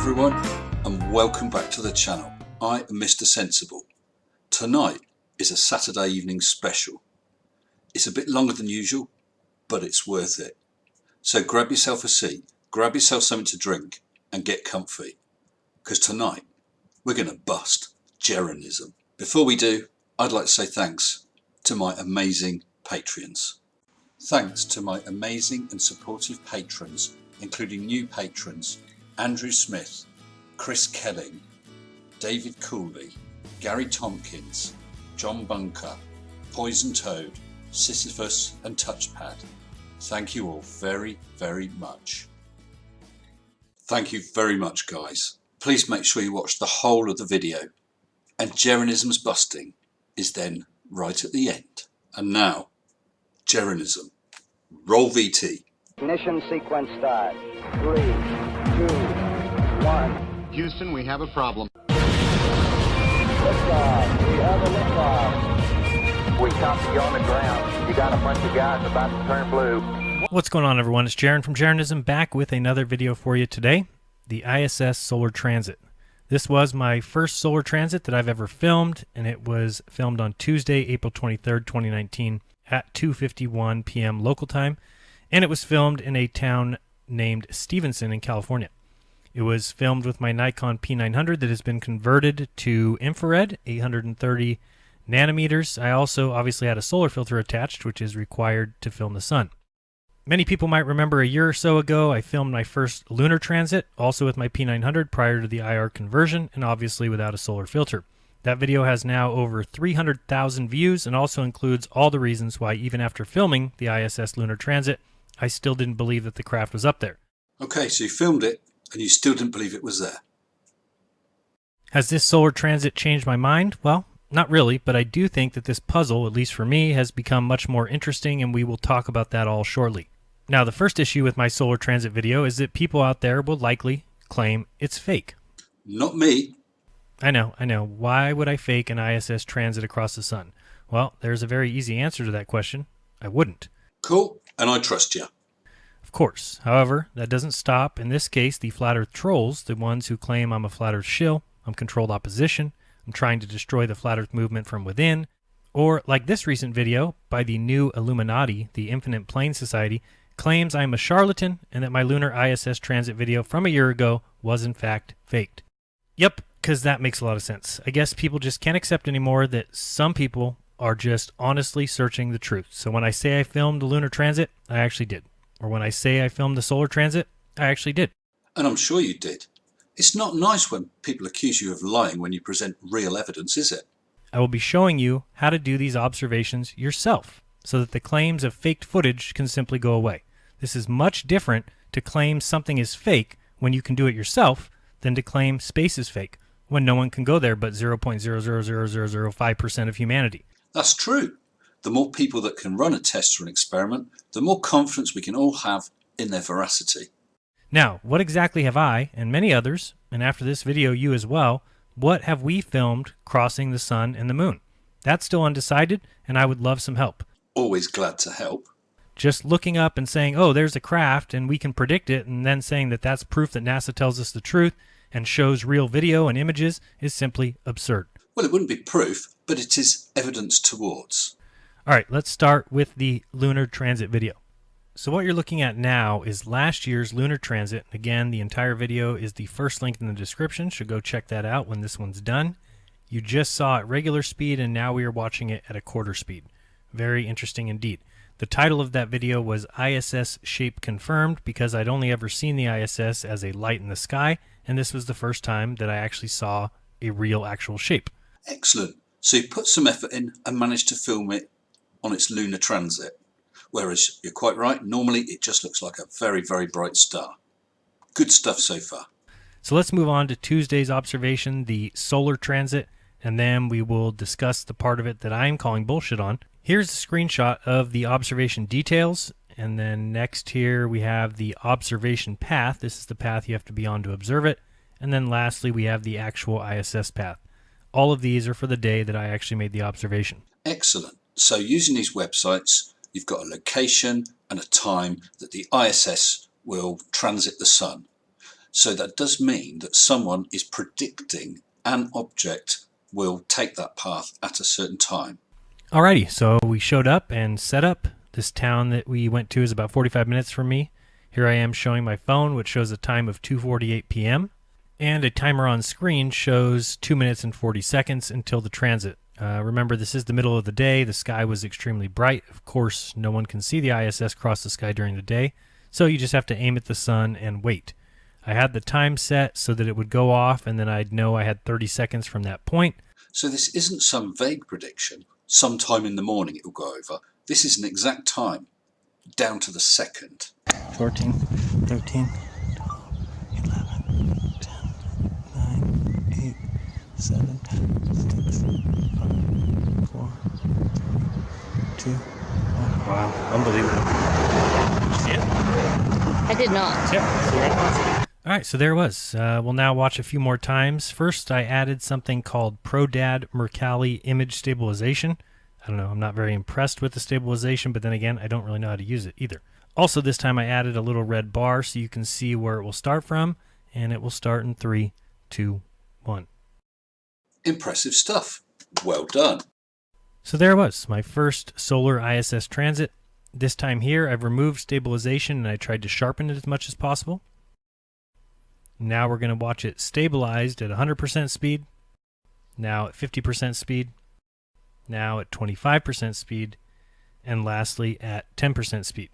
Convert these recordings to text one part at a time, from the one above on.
everyone, and welcome back to the channel. I am Mr. Sensible. Tonight is a Saturday evening special. It's a bit longer than usual, but it's worth it. So grab yourself a seat, grab yourself something to drink, and get comfy. Because tonight, we're going to bust Jeranism. Before we do, I'd like to say thanks to my amazing Patreons. Thanks to my amazing and supportive patrons, including new patrons Andrew Smith, Chris Kelling, David Cooley, Gary Tompkins, John Bunker, Poison Toad, Sisyphus and Touchpad. Thank you all very, very much. Thank you very much, guys. Please make sure you watch the whole of the video. And Jeranism's busting is then right at the end. And now, Jeranism. Roll VT. Ignition sequence start. 3, 2, 1. Houston, we have a problem. Liftoff. We have a liftoff. We copy you on the ground. You got a bunch of guys about to turn blue. What's going on, everyone? It's Jeran from Jeranism, back with another video for you today. The ISS Solar Transit. This was my first solar transit that I've ever filmed, and it was filmed on Tuesday, April 23rd, 2019 at 2:51 p.m. local time, and it was filmed in a town named Stevenson in California. It was filmed with my Nikon P900 that has been converted to infrared, 830 nanometers. I also obviously had a solar filter attached, which is required to film the sun. Many people might remember a year or so ago I filmed my first lunar transit, also with my P900 prior to the IR conversion, and obviously without a solar filter. That video has now over 300,000 views and also includes all the reasons why even after filming the ISS Lunar Transit, I still didn't believe that the craft was up there. Okay, so you filmed it and you still didn't believe it was there. Has this solar transit changed my mind? Well, not really, but I do think that this puzzle, at least for me, has become much more interesting, and we will talk about that all shortly. Now, the first issue with my solar transit video is that people out there will likely claim it's fake. Not me. I know. Why would I fake an ISS transit across the sun? Well, there's a very easy answer to that question. I wouldn't. Cool, and I trust you. Of course. However, that doesn't stop, in this case, the flat earth trolls, the ones who claim I'm a flat earth shill, I'm controlled opposition, I'm trying to destroy the flat earth movement from within, or like this recent video by the new Illuminati, the Infinite Plane Society, claims I'm a charlatan and that my lunar ISS transit video from a year ago was in fact faked. Yep, because that makes a lot of sense. I guess people just can't accept anymore that some people are just honestly searching the truth. So when I say I filmed the lunar transit, I actually did. Or when I say I filmed the solar transit, I actually did. And I'm sure you did. It's not nice when people accuse you of lying when you present real evidence, is it? I will be showing you how to do these observations yourself, so that the claims of faked footage can simply go away. This is much different to claim something is fake when you can do it yourself than to claim space is fake when no one can go there but 0.0000005% of humanity. That's true. The more people that can run a test or an experiment, the more confidence we can all have in their veracity. Now, what exactly have I, and many others, and after this video you as well, what have we filmed crossing the sun and the moon? That's still undecided, and I would love some help. Always glad to help. Just looking up and saying, oh, there's a craft, and we can predict it, and then saying that that's proof that NASA tells us the truth and shows real video and images is simply absurd. Well, it wouldn't be proof, but it is evidence towards. All right, let's start with the lunar transit video. So what you're looking at now is last year's lunar transit. Again, the entire video is the first link in the description, so go check that out when this one's done. You just saw at regular speed, and now we are watching it at a quarter speed. Very interesting indeed. The title of that video was ISS Shape Confirmed, because I'd only ever seen the ISS as a light in the sky, and this was the first time that I actually saw a real actual shape. Excellent. So you put some effort in and managed to film it on its lunar transit. Whereas, you're quite right, normally it just looks like a very, very bright star. Good stuff so far. So let's move on to Tuesday's observation, the solar transit, and then we will discuss the part of it that I'm calling bullshit on. Here's a screenshot of the observation details, and then next here we have the observation path. This is the path you have to be on to observe it. And then lastly, we have the actual ISS path. All of these are for the day that I actually made the observation. Excellent. So using these websites, you've got a location and a time that the ISS will transit the sun. So that does mean that someone is predicting an object will take that path at a certain time. Alrighty, so we showed up and set up. This town that we went to is about 45 minutes from me. Here I am showing my phone, which shows a time of 2:48 p.m. And a timer on screen shows 2 minutes and 40 seconds until the transit. Remember, this is the middle of the day. The sky was extremely bright. Of course, no one can see the ISS cross the sky during the day, so you just have to aim at the sun and wait. I had the time set so that it would go off, and then I'd know I had 30 seconds from that point. So this isn't some vague prediction. Sometime in the morning it will go over. This is an exact time, down to the second. 14, 13, 12, 11, 10, 9, 8, 7, 6, 5, 4, 2, 1. Wow, unbelievable. Yeah. I did not. Yeah. All right, so there it was. We'll now watch a few more times. First, I added something called ProDad Mercalli Image Stabilization. I don't know, I'm not very impressed with the stabilization, but then again, I don't really know how to use it either. Also, this time I added a little red bar so you can see where it will start from, and it will start in 3, 2, 1. Impressive stuff. Well done. So there it was, my first solar ISS transit. This time here, I've removed stabilization and I tried to sharpen it as much as possible. Now we're going to watch it stabilized at 100% speed, now at 50% speed, now at 25% speed, and lastly at 10% speed.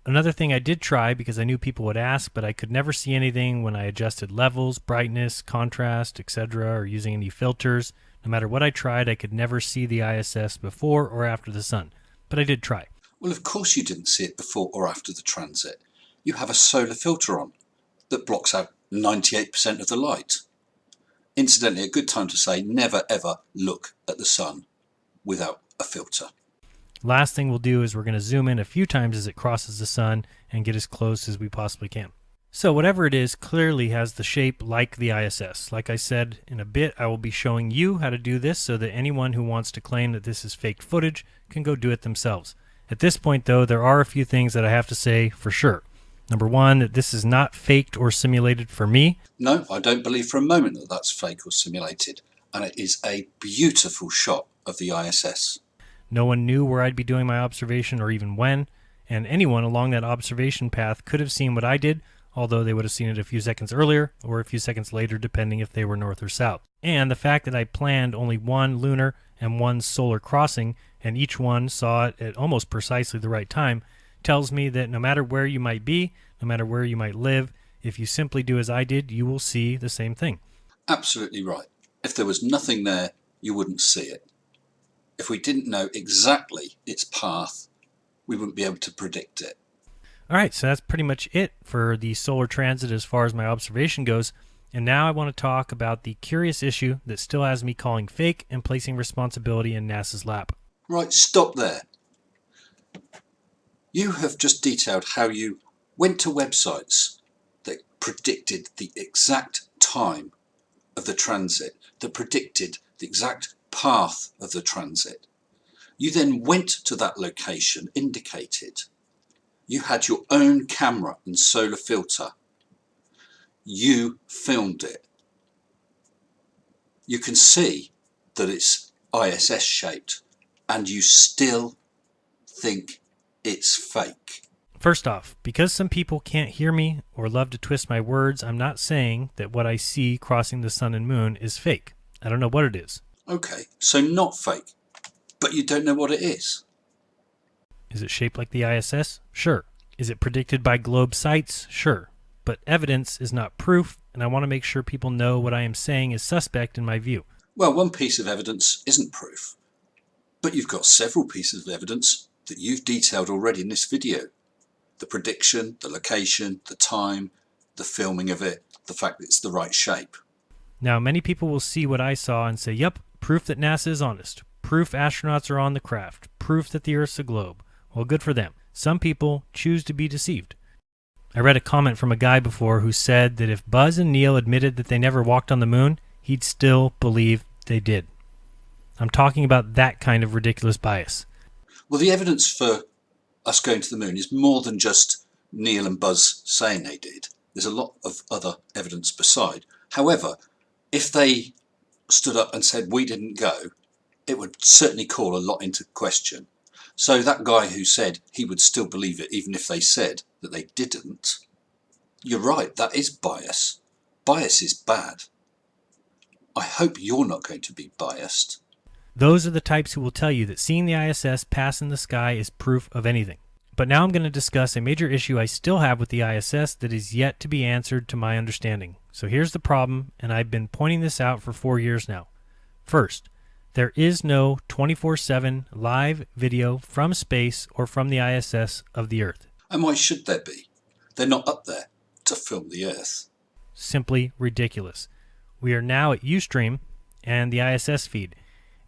Another thing I did try, because I knew people would ask, but I could never see anything when I adjusted levels, brightness, contrast, etc., or using any filters. No matter what I tried, I could never see the ISS before or after the sun. But I did try. Well, of course you didn't see it before or after the transit. You have a solar filter on that blocks out 98% of the light. Incidentally, a good time to say never ever look at the sun without a filter. Last thing we'll do is we're going to zoom in a few times as it crosses the sun and get as close as we possibly can. So whatever it is clearly has the shape like the ISS. Like I said, in a bit I will be showing you how to do this so that anyone who wants to claim that this is faked footage can go do it themselves. At this point though, there are a few things that I have to say for sure. Number one, that this is not faked or simulated for me. No, I don't believe for a moment that that's fake or simulated, and it is a beautiful shot of the ISS. No one knew where I'd be doing my observation or even when, and anyone along that observation path could have seen what I did, although they would have seen it a few seconds earlier or a few seconds later depending if they were north or south. And the fact that I planned only one lunar and one solar crossing, and each one saw it at almost precisely the right time, tells me that no matter where you might be, no matter where you might live, if you simply do as I did, you will see the same thing. Absolutely right. If there was nothing there, you wouldn't see it. If we didn't know exactly its path, we wouldn't be able to predict it. All right, so that's pretty much it for the solar transit as far as my observation goes. And now I want to talk about the curious issue that still has me calling fake and placing responsibility in NASA's lap. Right, stop there. You have just detailed how you went to websites that predicted the exact time of the transit, that predicted the exact path of the transit. You then went to that location indicated. You had your own camera and solar filter. You filmed it. You can see that it's ISS shaped, and you still think it's fake. First off, because some people can't hear me or love to twist my words, I'm not saying that what I see crossing the sun and moon is fake. I don't know what it is. Okay, so not fake, but you don't know what it is. Is it shaped like the ISS? Sure. Is it predicted by globe sites? Sure. But evidence is not proof, and I want to make sure people know what I am saying is suspect in my view. Well, one piece of evidence isn't proof, but you've got several pieces of evidence that you've detailed already in this video. The prediction, the location, the time, the filming of it, the fact that it's the right shape. Now, many people will see what I saw and say, yep, proof that NASA is honest. Proof astronauts are on the craft. Proof that the Earth's a globe. Well, good for them. Some people choose to be deceived. I read a comment from a guy before who said that if Buzz and Neil admitted that they never walked on the moon, he'd still believe they did. I'm talking about that kind of ridiculous bias. Well, the evidence for us going to the moon is more than just Neil and Buzz saying they did. There's a lot of other evidence beside. However, if they stood up and said we didn't go, it would certainly call a lot into question. So that guy who said he would still believe it even if they said that they didn't, you're right, that is bias. Bias is bad. I hope you're not going to be biased. Those are the types who will tell you that seeing the ISS pass in the sky is proof of anything. But now I'm going to discuss a major issue I still have with the ISS that is yet to be answered to my understanding. So here's the problem, and I've been pointing this out for 4 years now. First, there is no 24/7 live video from space or from the ISS of the Earth. And why should there be? They're not up there to film the Earth. Simply ridiculous. We are now at Ustream and the ISS feed.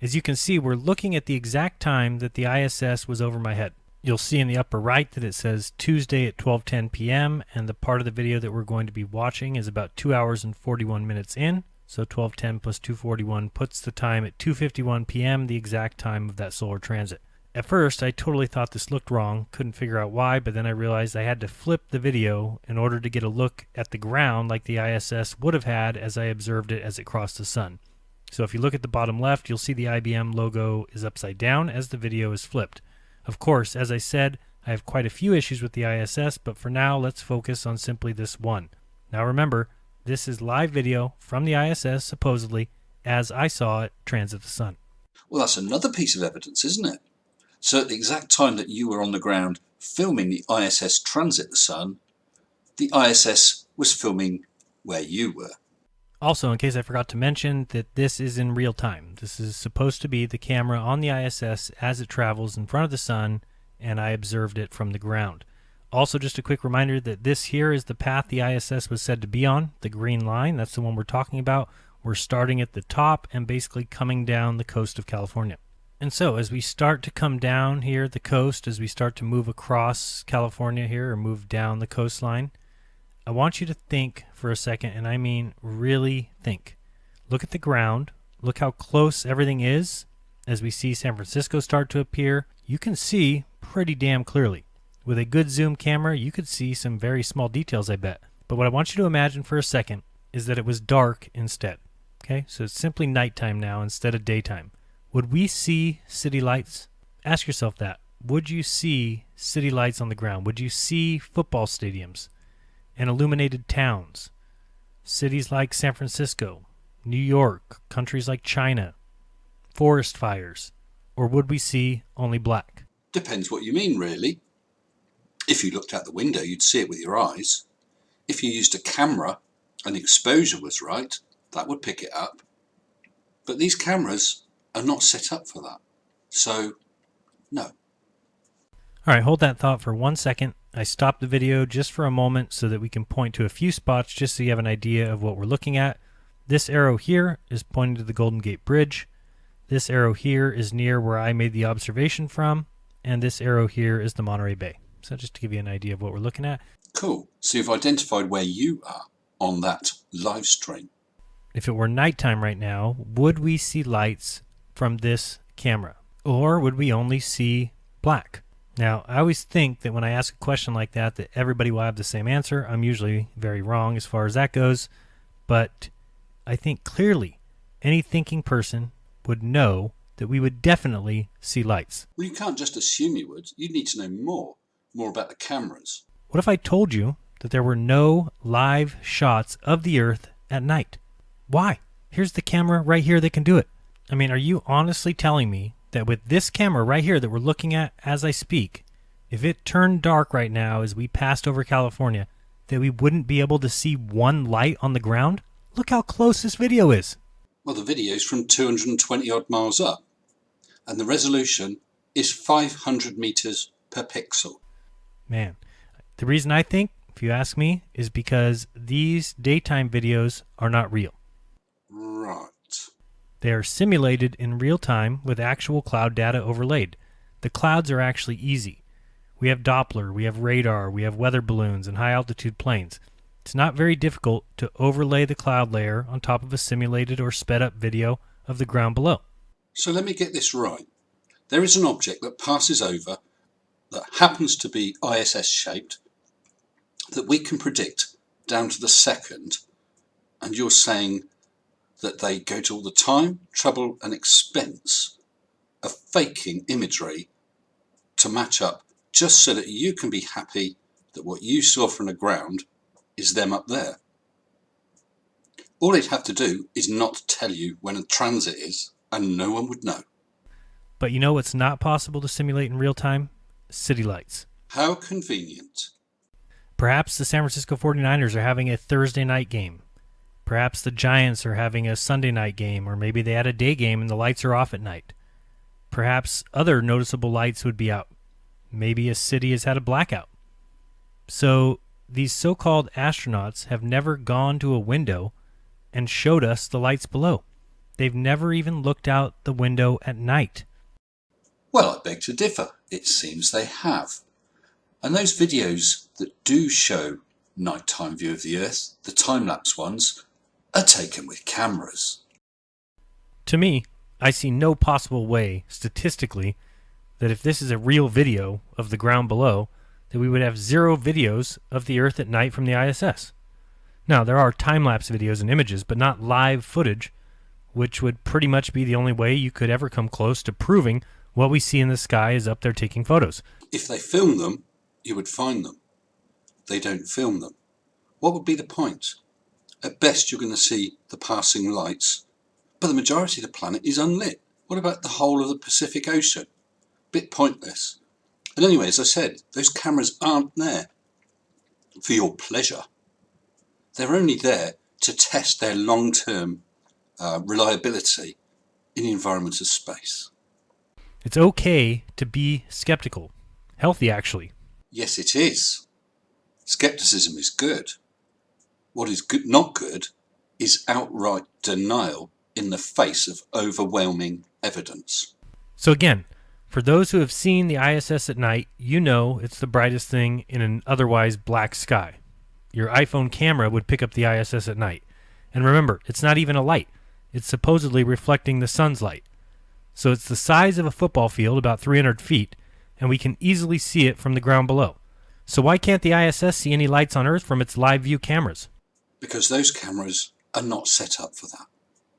As you can see, we're looking at the exact time that the ISS was over my head. You'll see in the upper right that it says Tuesday at 12:10 p.m. and the part of the video that we're going to be watching is about 2 hours and 41 minutes in. So 12:10 plus 2:41 puts the time at 2:51 p.m., the exact time of that solar transit. At first, I totally thought this looked wrong, couldn't figure out why, but then I realized I had to flip the video in order to get a look at the ground like the ISS would have had as I observed it as it crossed the sun. So if you look at the bottom left, you'll see the IBM logo is upside down as the video is flipped. Of course, as I said, I have quite a few issues with the ISS, but for now, let's focus on simply this one. Now remember, this is live video from the ISS, supposedly, as I saw it transit the sun. Well, that's another piece of evidence, isn't it? So at the exact time that you were on the ground filming the ISS transit the sun, the ISS was filming where you were. Also, in case I forgot to mention, that this is in real time. This is supposed to be the camera on the ISS as it travels in front of the sun, and I observed it from the ground. Also, just a quick reminder that this here is the path the ISS was said to be on, the green line. That's the one we're talking about. We're starting at the top and basically coming down the coast of California. And so, as we start to come down here, the coast, as we start to move across California here, or move down the coastline, I want you to think for a second, and I mean really think. Look at the ground. Look how close everything is. As we see San Francisco start to appear, you can see pretty damn clearly. With a good zoom camera, you could see some very small details, I bet. But what I want you to imagine for a second is that it was dark instead. Okay, so it's simply nighttime now instead of daytime. Would we see city lights? Ask yourself that. Would you see city lights on the ground? Would you see football stadiums and illuminated towns? Cities like San Francisco, New York, countries like China, forest fires, or would we see only black? Depends what you mean, really. If you looked out the window, you'd see it with your eyes. If you used a camera and the exposure was right, that would pick it up. But these cameras are not set up for that. So, no. All right, hold that thought for 1 second. I stopped the video just for a moment so that we can point to a few spots just so you have an idea of what we're looking at. This arrow here is pointing to the Golden Gate Bridge. This arrow here is near where I made the observation from. And this arrow here is the Monterey Bay. So just to give you an idea of what we're looking at. Cool. So you've identified where you are on that live stream. If it were nighttime right now, would we see lights from this camera? Or would we only see black? Now, I always think that when I ask a question like that everybody will have the same answer. I'm usually very wrong as far as that goes. But I think clearly any thinking person would know that we would definitely see lights. Well, you can't just assume you would. You'd need to know more about the cameras. What if I told you that there were no live shots of the Earth at night? Why? Here's the camera right here that can do it. I mean, are you honestly telling me that with this camera right here that we're looking at as I speak, if it turned dark right now as we passed over California, that we wouldn't be able to see one light on the ground? Look how close this video is. Well, the video's from 220 odd miles up, and the resolution is 500 meters per pixel. Man, the reason I think, if you ask me, is because these daytime videos are not real. Right. They are simulated in real time with actual cloud data overlaid. The clouds are actually easy. We have Doppler, we have radar, we have weather balloons and high altitude planes. It's not very difficult to overlay the cloud layer on top of a simulated or sped up video of the ground below. So let me get this right. There is an object that passes over that happens to be ISS shaped that we can predict down to the second, and you're saying that they go to all the time, trouble and expense of faking imagery to match up just so that you can be happy that what you saw from the ground is them up there. All they'd have to do is not tell you when a transit is, and no one would know. But you know what's not possible to simulate in real time? City lights. How convenient. Perhaps the San Francisco 49ers are having a Thursday night game. Perhaps the Giants are having a Sunday night game, or maybe they had a day game and the lights are off at night. Perhaps other noticeable lights would be out. Maybe a city has had a blackout. So these so-called astronauts have never gone to a window and showed us the lights below. They've never even looked out the window at night. Well, I beg to differ. It seems they have. And those videos that do show nighttime view of the Earth, the time-lapse ones, are taken with cameras. To me, I see no possible way, statistically, that if this is a real video of the ground below, that we would have zero videos of the Earth at night from the ISS. Now, there are time-lapse videos and images, but not live footage, which would pretty much be the only way you could ever come close to proving what we see in the sky is up there taking photos. If they film them, you would find them. They don't film them. What would be the point? At best, you're going to see the passing lights, but the majority of the planet is unlit. What about the whole of the Pacific Ocean? Bit pointless. And anyway, as I said, those cameras aren't there for your pleasure. They're only there to test their long-term reliability in the environment of space. It's okay to be skeptical. Healthy, actually. Yes, it is. Skepticism is good. What is good, not good, is outright denial in the face of overwhelming evidence. So again, for those who have seen the ISS at night, you know it's the brightest thing in an otherwise black sky. Your iPhone camera would pick up the ISS at night. And remember, it's not even a light. It's supposedly reflecting the sun's light. So it's the size of a football field, about 300 feet, and we can easily see it from the ground below. So why can't the ISS see any lights on Earth from its live view cameras? Because those cameras are not set up for that.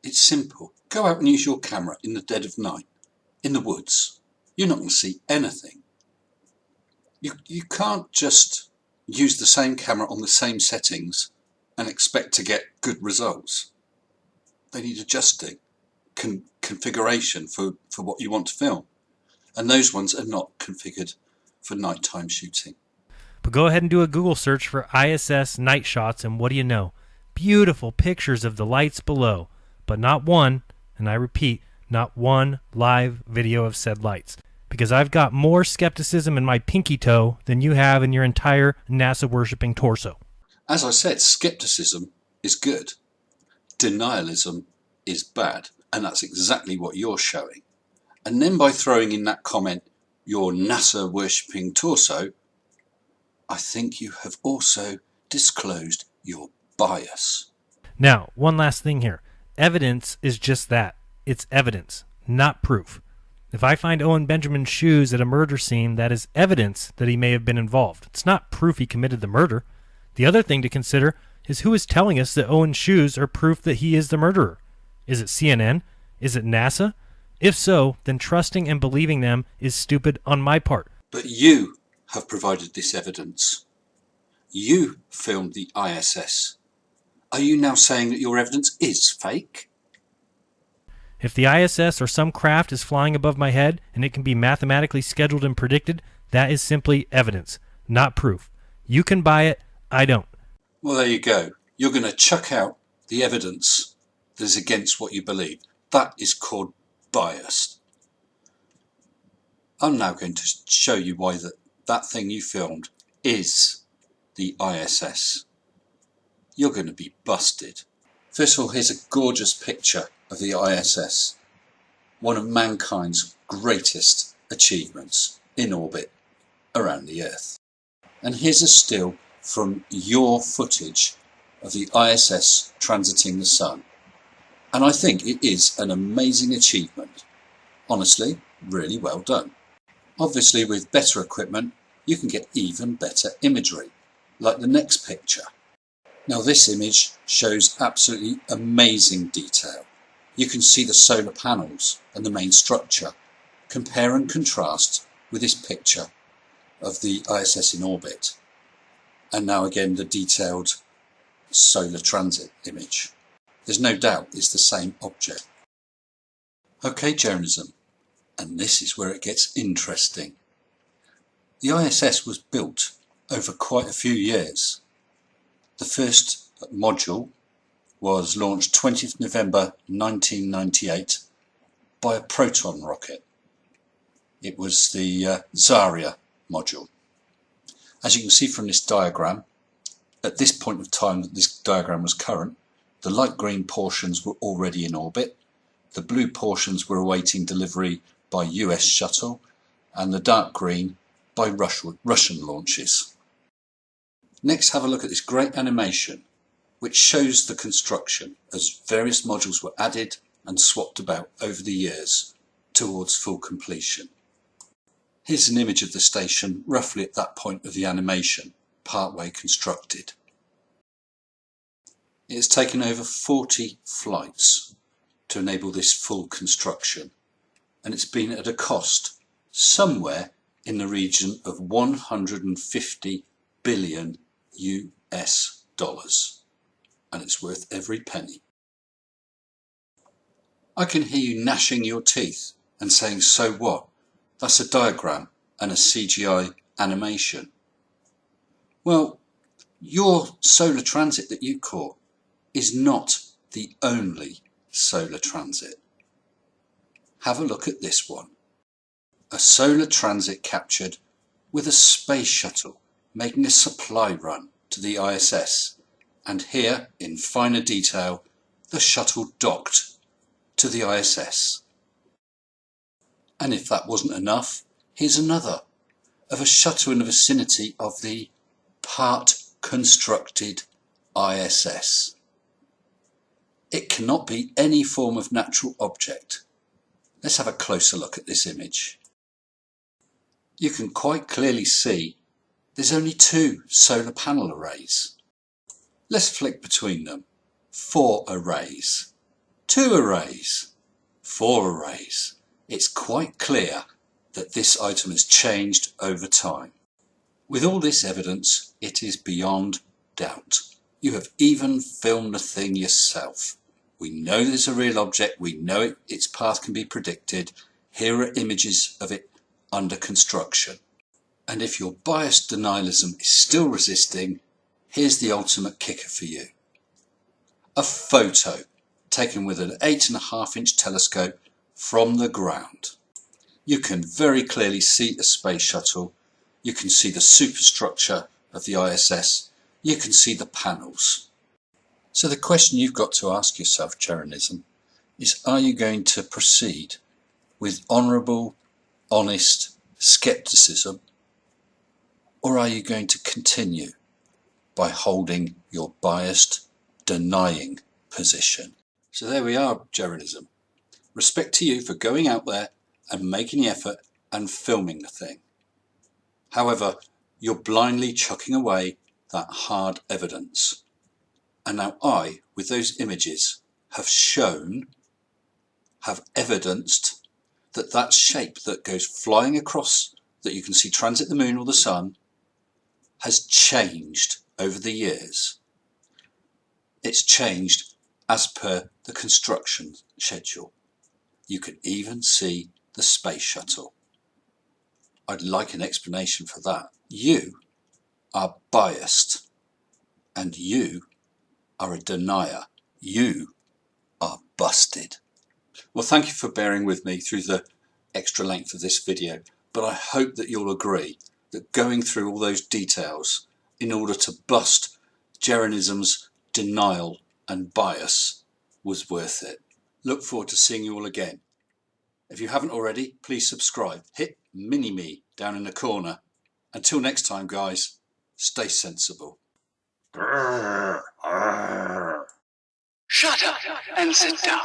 It's simple. Go out and use your camera in the dead of night, in the woods. You're not going to see anything. You can't just use the same camera on the same settings and expect to get good results. They need adjusting, configuration for what you want to film. And those ones are not configured for nighttime shooting. But go ahead and do a Google search for ISS night shots, and what do you know? Beautiful pictures of the lights below, but not one, and I repeat, not one live video of said lights. Because I've got more skepticism in my pinky toe than you have in your entire NASA-worshipping torso. As I said, skepticism is good. Denialism is bad, and that's exactly what you're showing. And then by throwing in that comment, your NASA-worshipping torso, I think you have also disclosed your bias. Now, one last thing here. Evidence is just that. It's evidence, not proof. If I find Owen Benjamin's shoes at a murder scene, that is evidence that he may have been involved. It's not proof he committed the murder. The other thing to consider is who is telling us that Owen's shoes are proof that he is the murderer. Is it CNN? Is it NASA? If so, then trusting and believing them is stupid on my part. But you have provided this evidence. You filmed the ISS. Are you now saying that your evidence is fake? If the ISS or some craft is flying above my head and it can be mathematically scheduled and predicted, that is simply evidence, not proof. You can buy it, I don't. Well, there you go. You're going to chuck out the evidence that is against what you believe. That is called bias. I'm now going to show you why that thing you filmed is the ISS. You're going to be busted. First of all, here's a gorgeous picture of the ISS, one of mankind's greatest achievements in orbit around the Earth. And here's a still from your footage of the ISS transiting the Sun. And I think it is an amazing achievement. Honestly, really well done. Obviously, with better equipment, you can get even better imagery, like the next picture. Now this image shows absolutely amazing detail. You can see the solar panels and the main structure. Compare and contrast with this picture of the ISS in orbit. And now again the detailed solar transit image. There's no doubt it's the same object. Okay, Jeranism, and this is where it gets interesting. The ISS was built over quite a few years. The first module was launched 20th November 1998 by a Proton rocket. It was the Zarya module. As you can see from this diagram, at this point of time that this diagram was current, the light green portions were already in orbit, the blue portions were awaiting delivery by US shuttle, and the dark green by Russian launches. Next, have a look at this great animation which shows the construction as various modules were added and swapped about over the years towards full completion. Here's an image of the station roughly at that point of the animation, partway constructed. It has taken over 40 flights to enable this full construction, and it's been at a cost somewhere in the region of 150 billion US dollars, and it's worth every penny. I can hear you gnashing your teeth and saying, so what? That's a diagram and a CGI animation. Well, your solar transit that you caught is not the only solar transit. Have a look at this one. A solar transit captured with a space shuttle making a supply run to the ISS, and here in finer detail the shuttle docked to the ISS. And if that wasn't enough, here's another of a shuttle in the vicinity of the part constructed ISS. It cannot be any form of natural object. Let's have a closer look at this image. You can quite clearly see there's only 2 solar panel arrays. Let's flick between them. 4 arrays, 2 arrays, 4 arrays. It's quite clear that this item has changed over time. With all this evidence, it is beyond doubt. You have even filmed the thing yourself. We know there's a real object, we know its path can be predicted. Here are images of it under construction. And if your biased denialism is still resisting, here's the ultimate kicker for you. A photo taken with an 8.5-inch telescope from the ground. You can very clearly see the space shuttle, you can see the superstructure of the ISS, you can see the panels. So the question you've got to ask yourself, Jeranism, is are you going to proceed with honourable, honest scepticism, or are you going to continue by holding your biased, denying position? So there we are, Jeranism. Respect to you for going out there and making the effort and filming the thing. However, you're blindly chucking away that hard evidence. And now I, with those images, have evidenced that that shape that goes flying across, that you can see transit the moon or the sun, has changed over the years. It's changed as per the construction schedule. You can even see the space shuttle. I'd like an explanation for that. You are biased, and you are a denier. You are busted. Well, thank you for bearing with me through the extra length of this video, but I hope that you'll agree that going through all those details in order to bust Jeranism's denial and bias was worth it. Look forward to seeing you all again. If you haven't already, please subscribe. Hit mini-me down in the corner. Until next time, guys, stay sensible. Shut up and sit down.